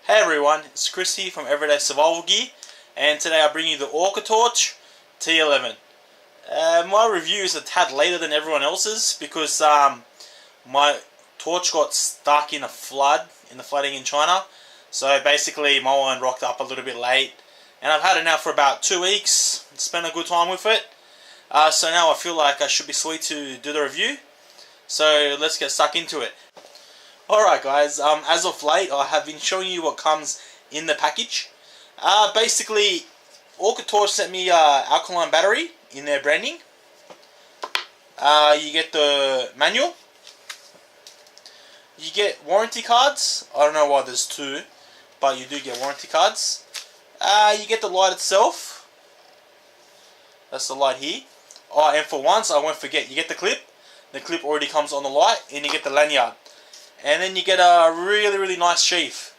Hey everyone, it's Chris here from Everyday Survival Gear, and today I bring you the Orcatorch T11. My review is a tad later than everyone else's because my torch got stuck in a flood, in the flooding in China. So basically my one rocked up a little bit late, and I've had it now for about 2 weeks, spent a good time with it. So now I feel like I should be sweet to do the review. So let's get stuck into it. Alright guys, as of late I have been showing you what comes in the package. Basically, Orcatorch sent me alkaline battery in their branding. You get the manual. You get warranty cards. I don't know why there's two, but you do get warranty cards. You get the light itself. That's the light here. Oh, and for once I won't forget, you get the clip. The clip already comes on the light, and you get the lanyard. And then you get a really nice sheath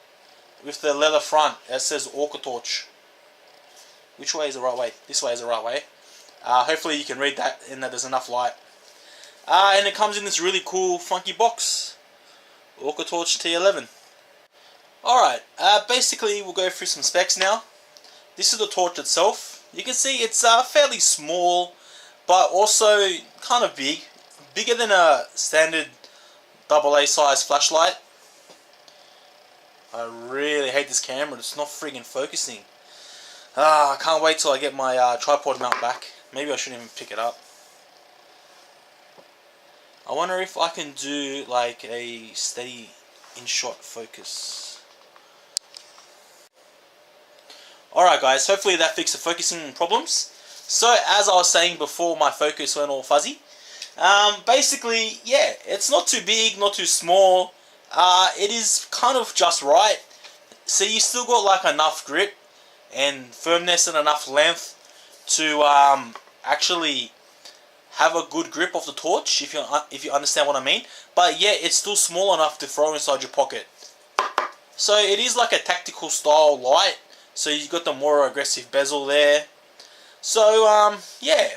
with the leather front that says Orcatorch. Which way is the right way? This way is the right way. Hopefully you can read that and that there's enough light. And it comes in this really cool funky box. Orcatorch T11. Alright, basically we'll go through some specs now. This is the torch itself. You can see it's fairly small, but also kind of big. Bigger than a standard AA size flashlight. I really hate this camera, it's not friggin' focusing. I can't wait till I get my tripod mount back. Maybe I shouldn't even pick it up. I wonder if I can do like a steady in-shot focus. Alright guys, hopefully that fixed the focusing problems. So as I was saying before my focus went all fuzzy, basically, yeah, it's not too big, not too small. It is kind of just right. So you still got like enough grip and firmness and enough length to actually have a good grip of the torch, if you understand what I mean. But yeah, it's still small enough to throw inside your pocket. So it is like a tactical style light. So you've got the more aggressive bezel there. So yeah.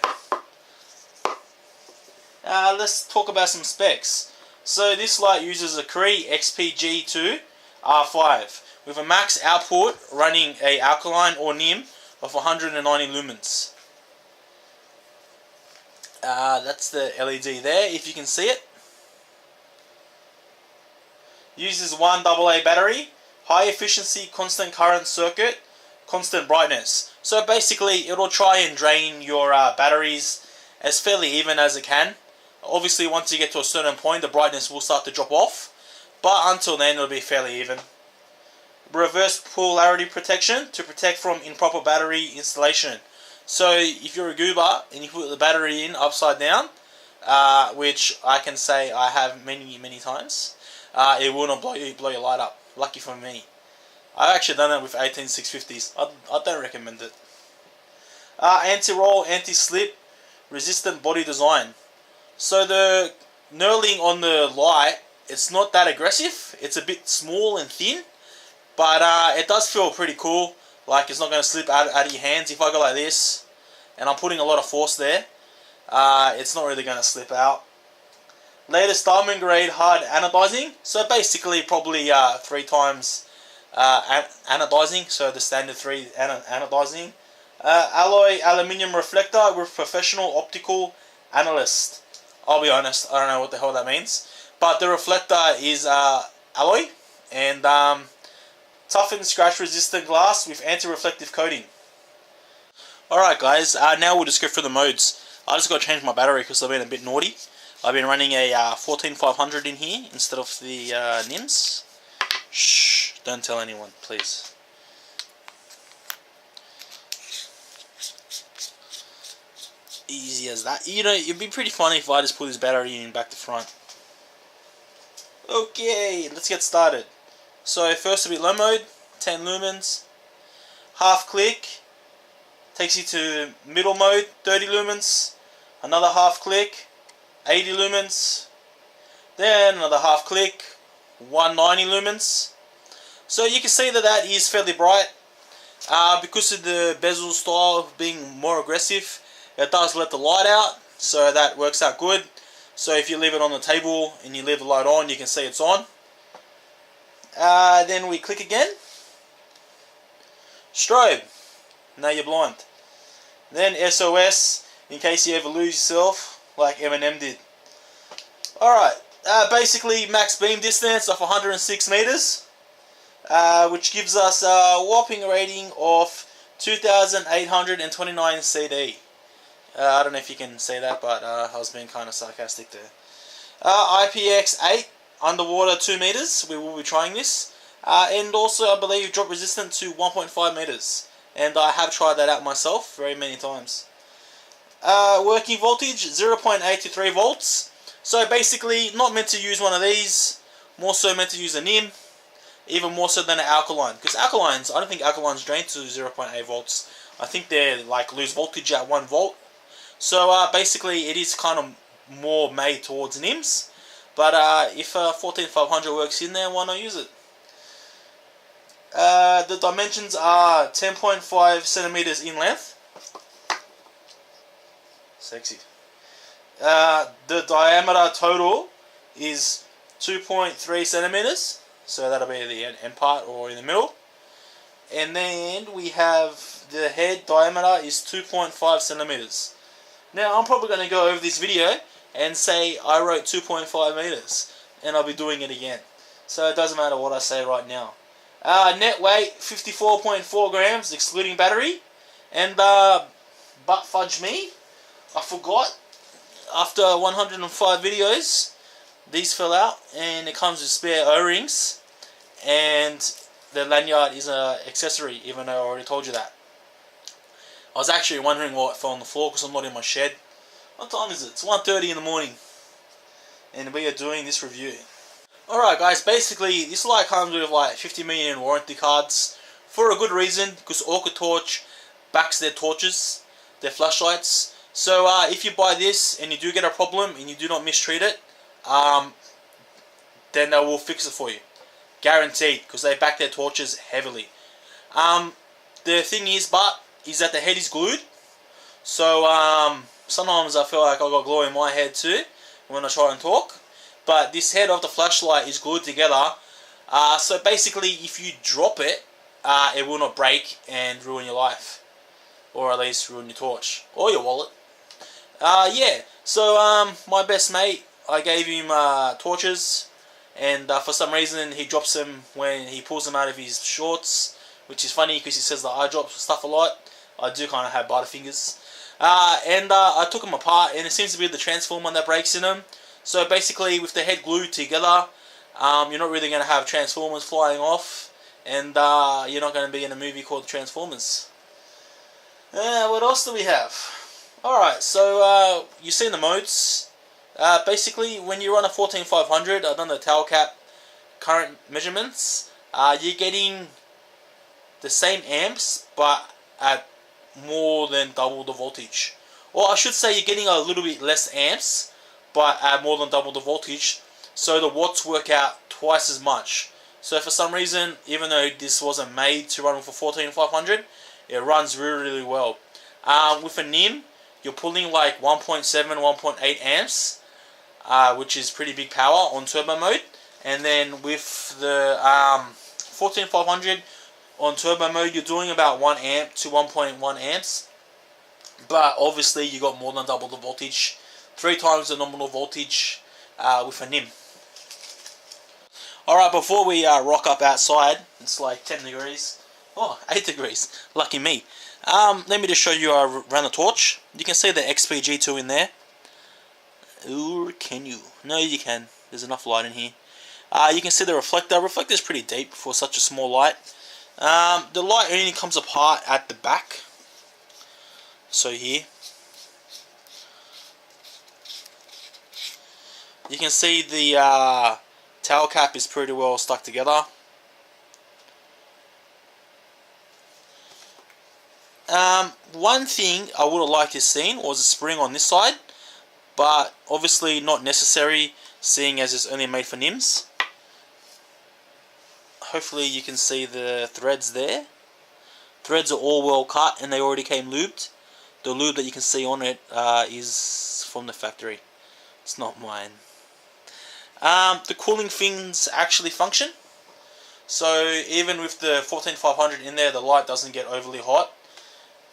Let's talk about some specs. So this light uses a Cree XPG2 R5 with a max output running a alkaline or NIM of 190 lumens. That's the LED there, if you can see it. Uses one AA battery, high efficiency constant current circuit, constant brightness. So basically it'll try and drain your batteries as fairly even as it can. Obviously once you get to a certain point the brightness will start to drop off, but until then it'll be fairly even. Reverse polarity protection to protect from improper battery installation. So if you're a goober and you put the battery in upside down, which I can say I have many times, it will not blow your light up. Lucky for me. I've actually done that with 18650s. I don't recommend it. Anti-roll, anti-slip, resistant body design. So the knurling on the light, it's not that aggressive. It's a bit small and thin, but it does feel pretty cool. Like it's not going to slip out of your hands. If I go like this, and I'm putting a lot of force there, it's not really going to slip out. Latest diamond grade hard anodizing. So basically probably 3 times anodizing. So the standard 3 anodizing. Alloy aluminium reflector with professional optical analyst. I'll be honest, I don't know what the hell that means. But the reflector is alloy and toughened scratch resistant glass with anti-reflective coating. Alright guys, now we'll just go through the modes. I just got to change my battery because I've been a bit naughty. I've been running a 14500 in here instead of the NIMS. Shh, don't tell anyone, please. Easy as that. You know, it'd be pretty funny if I just put this battery in back to front. Okay, let's get started. So first will be low mode, 10 lumens. Half click takes you to middle mode, 30 lumens. Another half click, 80 lumens. Then another half click, 190 lumens. So you can see that that is fairly bright. Because of the bezel style being more aggressive, it does let the light out, so that works out good. So if you leave it on the table and you leave the light on, you can see it's on. Then we click again. Strobe, now you're blind. Then SOS, in case you ever lose yourself, like Eminem did. Alright, basically max beam distance of 106 meters, which gives us a whopping rating of 2,829 CD. I don't know if you can say that, but I was being kind of sarcastic there. IPX8, underwater 2 meters, we will be trying this. And also, I believe, drop resistant to 1.5 meters. And I have tried that out myself very many times. Working voltage, 0.8 to 3 volts. So basically, not meant to use one of these, more so meant to use a NIM, even more so than an alkaline. Because alkalines, I don't think alkalines drain to 0.8 volts. I think they like lose voltage at 1 volt. So basically, it is kind of more made towards NIMs. But if 14500 works in there, why not use it? The dimensions are 10.5 centimeters in length. Sexy. The diameter total is 2.3 centimeters. So that'll be the end part or in the middle. And then we have the head diameter is 2.5 centimeters. Now I'm probably going to go over this video and say I wrote 2.5 meters. And I'll be doing it again. So it doesn't matter what I say right now. Net weight 54.4 grams excluding battery. And but fudge me, I forgot. After 105 videos, these fell out, and it comes with spare O-rings, and the lanyard is an accessory, even though I already told you that. I was actually wondering why it fell on the floor because I'm not in my shed. What time is it? It's 1:30 in the morning, and we are doing this review. Alright guys, basically this light comes with like 50 million warranty cards for a good reason, because Orcatorch backs their torches, their flashlights. So if you buy this and you do get a problem and you do not mistreat it, then they will fix it for you. Guaranteed, because they back their torches heavily. The thing is that the head is glued. So sometimes I feel like I got glue in my head too when I try and talk. But this head of the flashlight is glued together. So basically if you drop it, it will not break and ruin your life. Or at least ruin your torch. Or your wallet. Yeah, so my best mate, I gave him torches, and for some reason he drops them when he pulls them out of his shorts, which is funny because he says that I drop stuff a lot. I do kind of have butterfingers. And I took them apart, and it seems to be the transformer that breaks in them. So basically with the head glued together, you're not really going to have transformers flying off, and you're not going to be in a movie called Transformers. What else do we have? Alright, so you've seen the modes. Basically, when you run a 14500, I've done the tail cap current measurements. You're getting the same amps, but at more than double the voltage. Or I should say you're getting a little bit less amps, but at more than double the voltage. So the watts work out twice as much. So for some reason, even though this wasn't made to run with a 14500, it runs really, really well. With a NIM, you're pulling like 1.7, 1.8 amps, which is pretty big power on turbo mode. And then with the 14500 on turbo mode, you're doing about 1 amp to 1.1 amps. But obviously you got more than double the voltage, 3 times the nominal voltage with a NIM. Alright, before we rock up outside, it's like 10 degrees. Oh, 8 degrees. Lucky me. Let me just show you around the torch. You can see the XPG2 in there. Or can you? No, you can. There's enough light in here. You can see the reflector. The reflector is pretty deep for such a small light. The light only comes apart at the back. So here. You can see the tail cap is pretty well stuck together. One thing I would have liked to have seen was a spring on this side, but obviously not necessary, seeing as it's only made for NIMs. Hopefully you can see the threads there. Threads are all well cut and they already came lubed. The lube that you can see on it is from the factory. It's not mine. The cooling fins actually function. So even with the 14500 in there, the light doesn't get overly hot.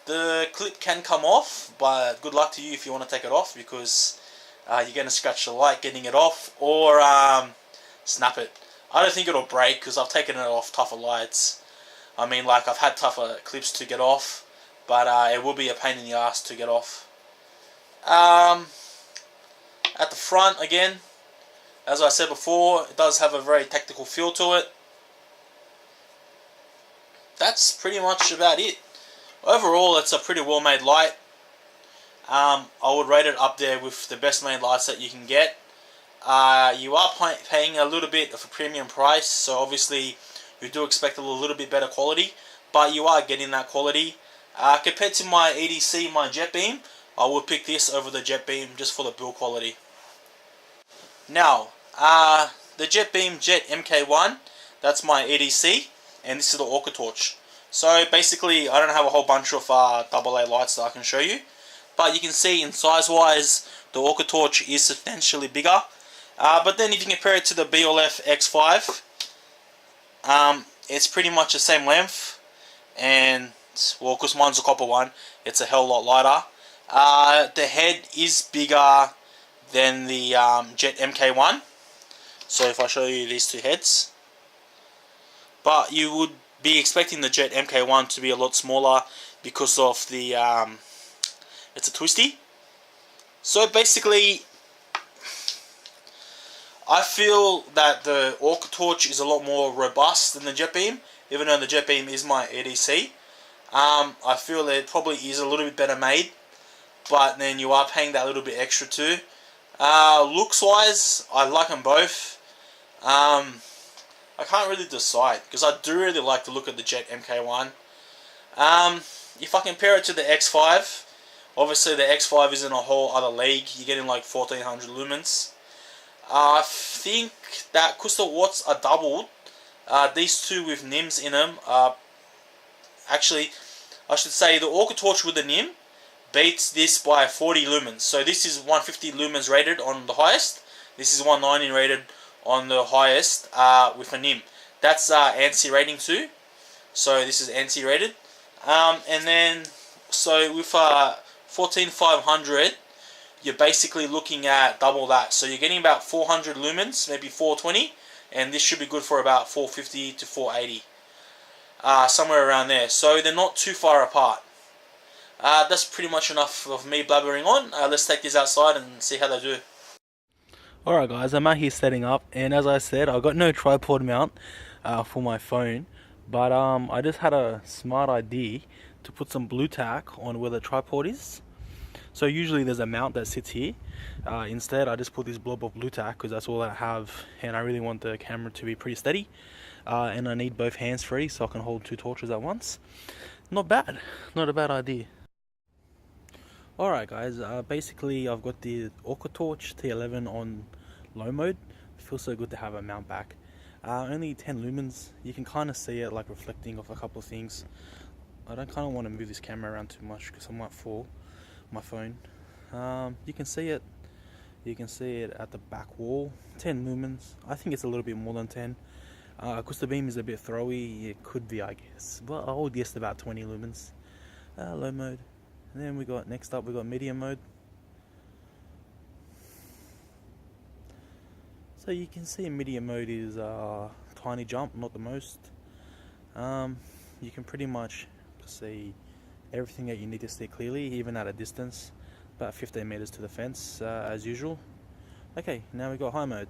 The clip can come off, but good luck to you if you want to take it off, because you're going to scratch the light getting it off, or snap it. I don't think it'll break because I've taken it off tougher lights. I mean, like, I've had tougher clips to get off, but it will be a pain in the ass to get off. At the front, again, as I said before, it does have a very technical feel to it. That's pretty much about it. Overall, it's a pretty well made light. I would rate it up there with the best made lights that you can get. You are paying a little bit of a premium price, so obviously you do expect a little bit better quality, but you are getting that quality. Compared to my EDC, my Jet Beam, I would pick this over the Jet Beam just for the build quality. Now, the Jet Beam Jet MK1, that's my EDC, and this is the Orcatorch. So basically, I don't have a whole bunch of AA lights that I can show you, but you can see in size wise, the Orcatorch is substantially bigger. But then if you compare it to the BLF X5, it's pretty much the same length, and well, because mine's a copper one, it's a hell lot lighter. The head is bigger than the Jet MK1. So if I show you these two heads, but you would be expecting the Jet MK1 to be a lot smaller because of the it's a twisty. So basically, I feel that the Orcatorch is a lot more robust than the Jet Beam, even though the Jet Beam is my EDC. I feel that it probably is a little bit better made, but then you are paying that little bit extra too. Looks wise, I like them both. I can't really decide, because I do really like the look of the Jet MK1. If I compare it to the X5, obviously the X5 is in a whole other league. You're getting like 1400 lumens. I think that because the watts are doubled, these two with NIMs in them are actually, I should say, the Orcatorch with the NIM beats this by 40 lumens. So this is 150 lumens rated on the highest. This is 190 rated on the highest with a NIM. That's ANSI rating too. So this is ANSI rated. And then, so with 14500, you're basically looking at double that. So you're getting about 400 lumens, maybe 420. And this should be good for about 450 to 480. Somewhere around there. So they're not too far apart. That's pretty much enough of me blabbering on. Let's take these outside and see how they do. Alright guys, I'm out here setting up, and as I said, I've got no tripod mount for my phone, but I just had a smart idea to put some blue tack on where the tripod is. So usually there's a mount that sits here. Instead I just put this blob of blue tack because that's all I have, and I really want the camera to be pretty steady, and I need both hands free so I can hold two torches at once. Not bad, not a bad idea. Alright guys, basically I've got the Orcatorch T11 on low mode. It feels so good to have a mount back. Only 10 lumens. You can kind of see it like reflecting off a couple of things. I don't kind of want to move this camera around too much because I might fall my phone. You can see it. You can see it at the back wall. 10 lumens. I think it's a little bit more than 10. Because the beam is a bit throwy, it could be, I guess. Well, I would guess about 20 lumens. Low mode. And then we got, next up we got medium mode. So you can see medium mode is a tiny jump, not the most. You can pretty much see everything that you need to see clearly, even at a distance, about 15 meters to the fence, as usual. Okay, now we got high mode.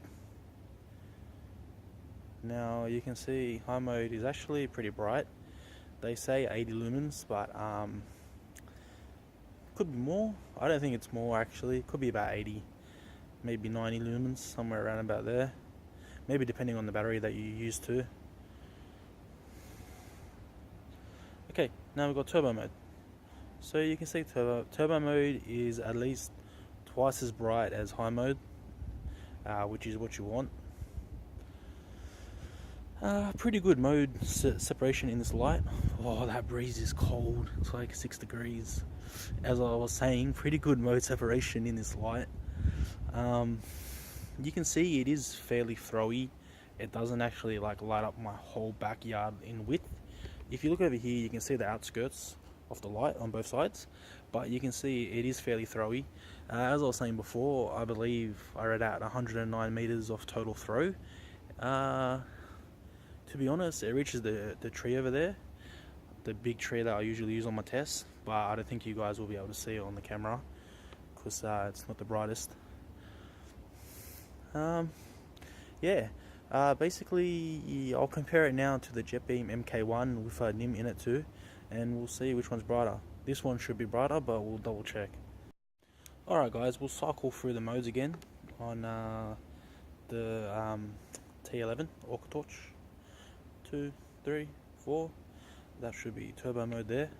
Now you can see high mode is actually pretty bright. They say 80 lumens, but could be more. I don't think it's more actually. Could be about 80, maybe 90 lumens, somewhere around about there. Maybe depending on the battery that you use too. Okay, now we've got turbo mode. So you can see turbo mode is at least twice as bright as high mode, which is what you want. Pretty good mode separation in this light. Oh, that breeze is cold. It's like 6 degrees. As I was saying, pretty good mode separation in this light. You can see it is fairly throwy it doesn't actually like light up my whole backyard in width. If you look over here, you can see the outskirts of the light on both sides, but you can see it is fairly throwy. As I was saying before, I believe I read out 109 meters of total throw. To be honest, it reaches the tree over there, the big tree that I usually use on my tests, but I don't think you guys will be able to see it on the camera because it's not the brightest. Yeah, basically I'll compare it now to the JetBeam MK1 with a NIM in it too, and we'll see which one's brighter. This one should be brighter, but we'll double check. Alright guys, we'll cycle through the modes again on the T11 Orcatorch. 2, 3, 4. That should be turbo mode there.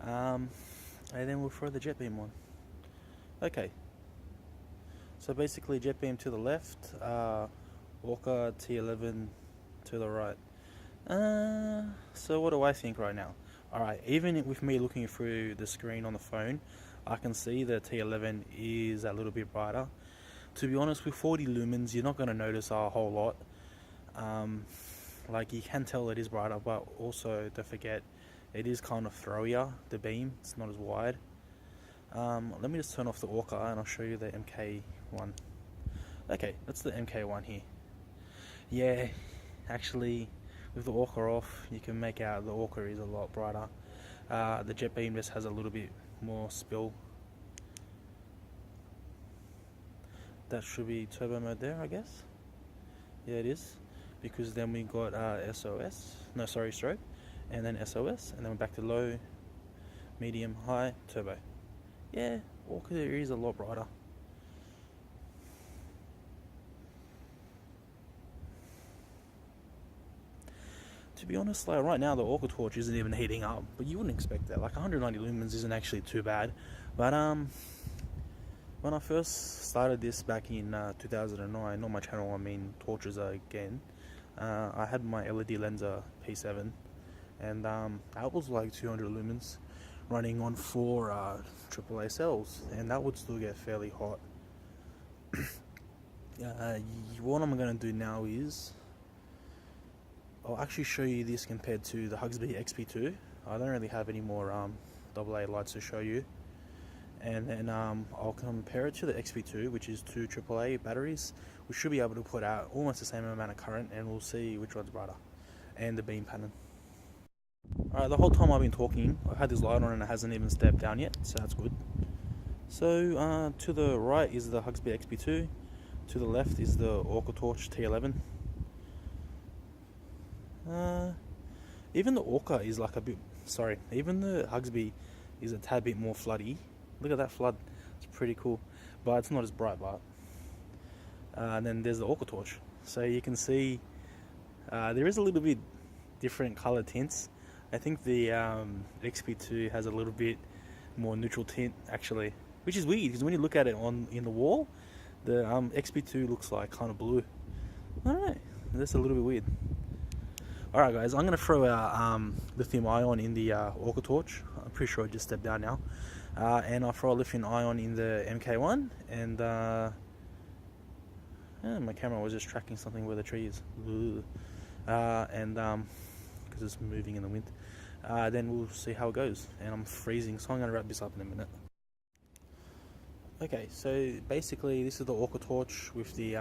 And then we'll throw the JetBeam one. Okay. So basically JetBeam to the left, Orca T11 to the right. So what do I think right now? Alright, even with me looking through the screen on the phone, I can see the T11 is a little bit brighter. To be honest, with 40 lumens, you're not going to notice a whole lot. Like, you can tell it is brighter, but also don't forget, it is kind of throwier, the beam. It's not as wide. Let me just turn off the Orca and I'll show you the MK1. Okay, that's the MK1 here. Yeah, actually, with the Orca off, you can make out the Orca is a lot brighter. The JetBeam just has a little bit more spill. That should be turbo mode there, I guess. Yeah, it is, because then we got strobe, and then SOS, and then we're back to low, medium, high, turbo. Yeah, Orca is a lot brighter. To be honest, like right now the Orcatorch isn't even heating up, but you wouldn't expect that. Like 190 lumens isn't actually too bad. But when I first started this back in 2009, on my channel, I mean torches again, I had my LED Lenser P7, and that was like 200 lumens running on 4 AAA cells, and that would still get fairly hot. What I'm going to do now is I'll actually show you this compared to the Hugsby XP2. I don't really have any more AA lights to show you. And then I'll compare it to the XP2, which is 2 AAA batteries. We should be able to put out almost the same amount of current, and we'll see which one's brighter. And the beam pattern. Alright, the whole time I've been talking, I've had this light on and it hasn't even stepped down yet, so that's good. So to the right is the Hugsby XP2. To the left is the Orcatorch T11. Even the Orca is like a bit, even the Hugsby is a tad bit more floody. Look at that flood, it's pretty cool, but it's not as bright. But and then there's the Orcatorch, so you can see there is a little bit different color tints. I think the XP2 has a little bit more neutral tint actually, which is weird because when you look at it in the wall, the XP2 looks like kind of blue. I don't know, that's a little bit weird. Alright guys, I'm going to throw our lithium ion in the Orcatorch. I'm pretty sure it just stepped down now. And I'll throw a lithium ion in the MK1. And my camera was just tracking something where the tree is. Because it's moving in the wind. Then we'll see how it goes. And I'm freezing, so I'm going to wrap this up in a minute. Okay, so basically this is the Orcatorch with the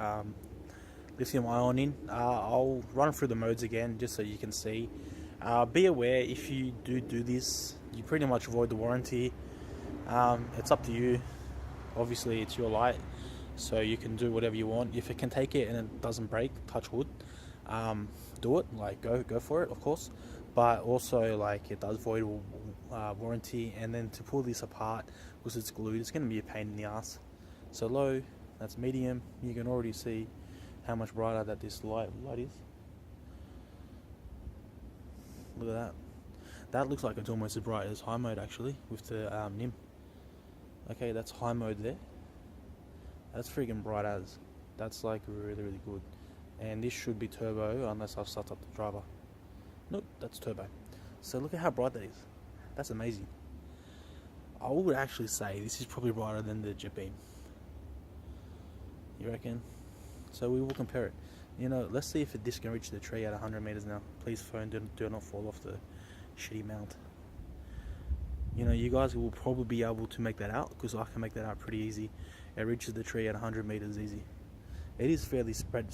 lithium ion in. I'll run through the modes again just so you can see. Be aware, if you do this, you pretty much avoid the warranty. It's up to you. Obviously it's your light, so you can do whatever you want. If it can take it and it doesn't break, touch wood, do it. Like go for it, of course. But also, like, it does void warranty. And then to pull this apart, because it's glued, it's going to be a pain in the ass. So low, that's medium. You can already see how much brighter that this light is. Look at that. That looks like it's almost as bright as high mode actually with the NIM. Okay, that's high mode there. That's freaking bright as. That's like really good. And this should be turbo unless I've started up the driver. Nope, that's turbo. So look at how bright that is. That's amazing. I would actually say this is probably brighter than the JetBeam. You reckon? So we will compare it. You know, let's see if this can reach the tree at 100 meters now. Please, phone, do not fall off the shitty mount. You know, you guys will probably be able to make that out, because I can make that out pretty easy. It reaches the tree at 100 meters easy. It is fairly spread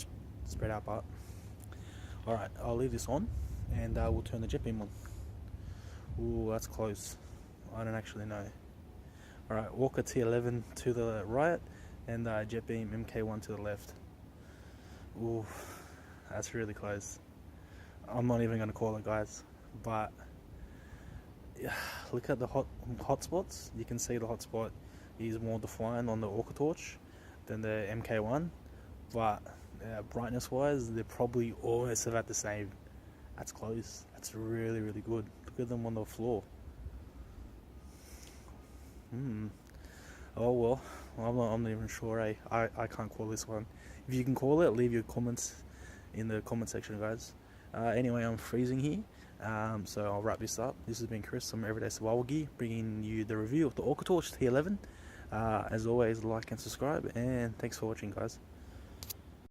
out, but alright, I'll leave this on, and we'll turn the jet beam on. Ooh, that's close. I don't actually know. Alright, Orcatorch T11 to the right, and jet beam MK1 to the left. Ooh, that's really close. I'm not even going to call it, guys, but yeah, look at the hot spots. You can see the hot spot is more defined on the Orcatorch than the MK1, but brightness wise they're probably almost about the same. That's close. That's really, really good. Look at them on the floor. Oh well, I'm not even sure. I can't call this one. If you can call it, leave your comments in the comment section, guys. Anyway, I'm freezing here, so I'll wrap this up. This has been Chris from Everyday Survival Gear, bringing you the review of the Orcatorch T11. As always, like and subscribe, and thanks for watching, guys.